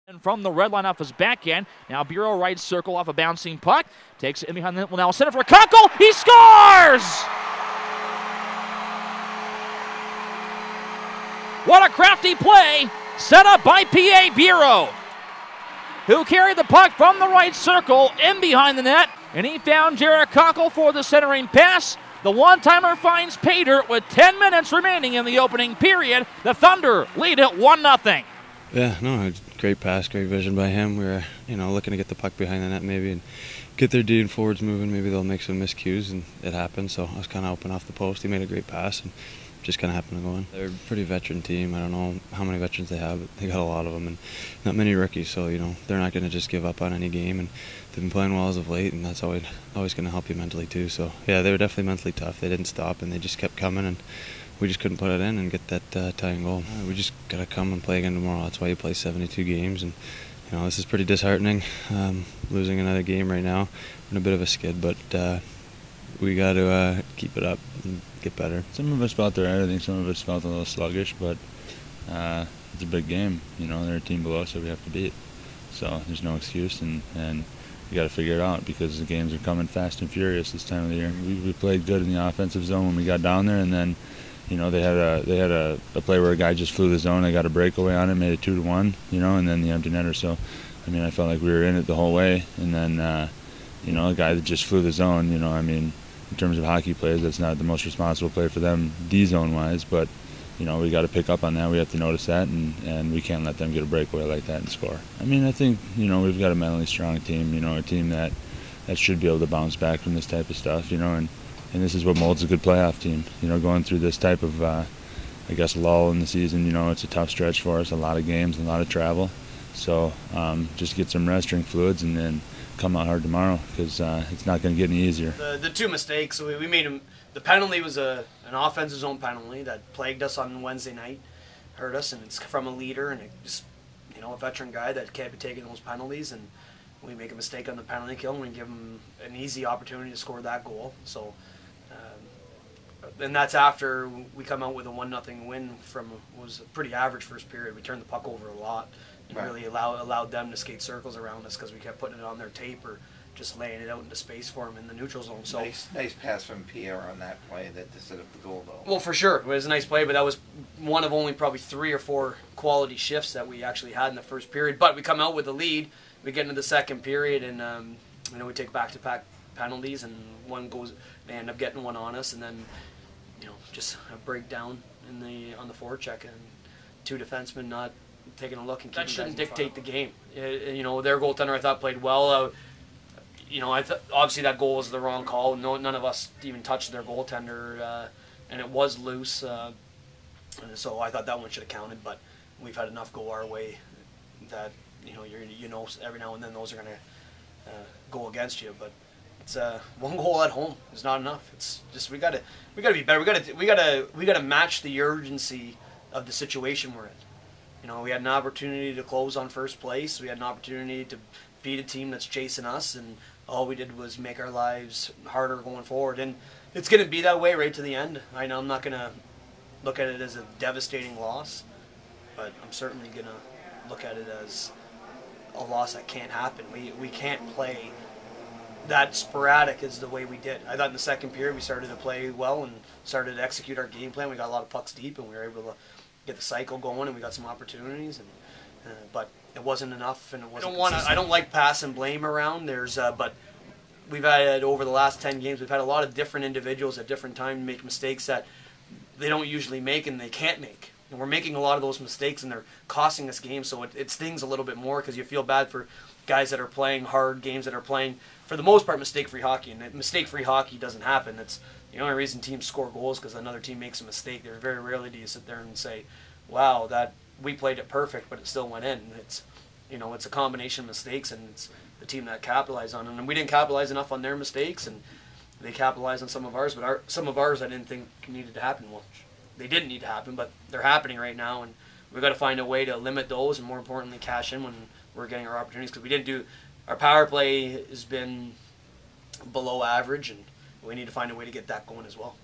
And from the red line off his backhand, now Bureau right circle off a bouncing puck. Takes it in behind the net, will now center for Konkle. He scores! What a crafty play set up by P.A. Bureau, who carried the puck from the right circle in behind the net, and he found Jarrett Konkle for the centering pass. The one-timer finds Pater with 10 minutes remaining in the opening period. The Thunder lead it 1-0. Yeah, no, great pass, great vision by him. We were, looking to get the puck behind the net maybe and get their D and forwards moving. Maybe they'll make some miscues, and it happened. So I was kind of open off the post. He made a great pass and just kind of happened to go in. They're a pretty veteran team. I don't know how many veterans they have, but they got a lot of them and not many rookies. So, they're not going to just give up on any game, and they've been playing well as of late, and that's always going to help you mentally too. So, yeah, they were definitely mentally tough. They didn't stop, and they just kept coming, and we just couldn't put it in and get that tying goal. We just got to come and play again tomorrow. That's why you play 72 games, and this is pretty disheartening, losing another game right now. We're in a bit of a skid, but we got to keep it up and get better. Some of us felt there. I think some of us felt a little sluggish, but it's a big game. They're a team below us that we have to beat. So there's no excuse, and we got to figure it out because the games are coming fast and furious this time of the year. We played good in the offensive zone when we got down there, and then they had a play where a guy just flew the zone. They got a breakaway on it, made it 2-1, and then the empty netter. So, I felt like we were in it the whole way, and then a guy that just flew the zone. In terms of hockey players, that's not the most responsible play for them D-zone wise, but we got to pick up on that. We have to notice that, and we can't let them get a breakaway like that and score. I think we've got a mentally strong team. A team that should be able to bounce back from this type of stuff. And this is what molds a good playoff team. Going through this type of, lull in the season. It's a tough stretch for us. A lot of games, and a lot of travel. So just get some rest, drink fluids, and then come out hard tomorrow because it's not going to get any easier. The two mistakes we made them. The penalty was an offensive zone penalty that plagued us on Wednesday night, hurt us, and it's from a leader, and it just a veteran guy that can't be taking those penalties, and we make a mistake on the penalty kill, and we give him an easy opportunity to score that goal. So. And that's after we come out with a 1-0 win from what was a pretty average first period. We turned the puck over a lot and really allowed them to skate circles around us because we kept putting it on their tape or just laying it out into space for them in the neutral zone. So nice pass from Pierre on that play that set up the goal, though. Well, for sure, it was a nice play, but that was one of only probably 3 or 4 quality shifts that we actually had in the first period. But we come out with a lead, we get into the second period, and we take back-to-back penalties, and they end up getting one on us, and then. Just a breakdown on the forecheck, and 2 defensemen not taking a look and that shouldn't dictate the game. Their goaltender I thought played well. Obviously that goal was the wrong call. None of us even touched their goaltender, and it was loose. So I thought that one should have counted. But we've had enough go our way that every now and then those are going to go against you. But it's 1 goal at home is not enough. It's just we gotta be better. We gotta match the urgency of the situation we're in. We had an opportunity to close on first place. We had an opportunity to beat a team that's chasing us, and all we did was make our lives harder going forward. And it's gonna be that way right to the end. I know I'm not gonna look at it as a devastating loss, but I'm certainly gonna look at it as a loss that can't happen. We can't play that sporadic is the way we did. I thought in the second period we started to play well and started to execute our game plan. We got a lot of pucks deep, and we were able to get the cycle going, and we got some opportunities. But it wasn't enough, and it wasn't. I don't like passing blame around. But we've had over the last 10 games, we've had a lot of different individuals at different times make mistakes that they don't usually make and they can't make. And we're making a lot of those mistakes, and they're costing us games. So it stings a little bit more because you feel bad for guys that are playing hard games, that are playing, for the most part, mistake-free hockey. And mistake-free hockey doesn't happen. It's the only reason teams score goals because another team makes a mistake. There's very rarely do you sit there and say, wow, that we played it perfect, but it still went in. It's it's a combination of mistakes, and it's the team that capitalized on it. And we didn't capitalize enough on their mistakes, and they capitalized on some of ours. But some of ours I didn't think needed to happen. Well, they didn't need to happen, but they're happening right now, and we've got to find a way to limit those and, more importantly, cash in when we're getting our opportunities, because we didn't do our power play has been below average, and we need to find a way to get that going as well.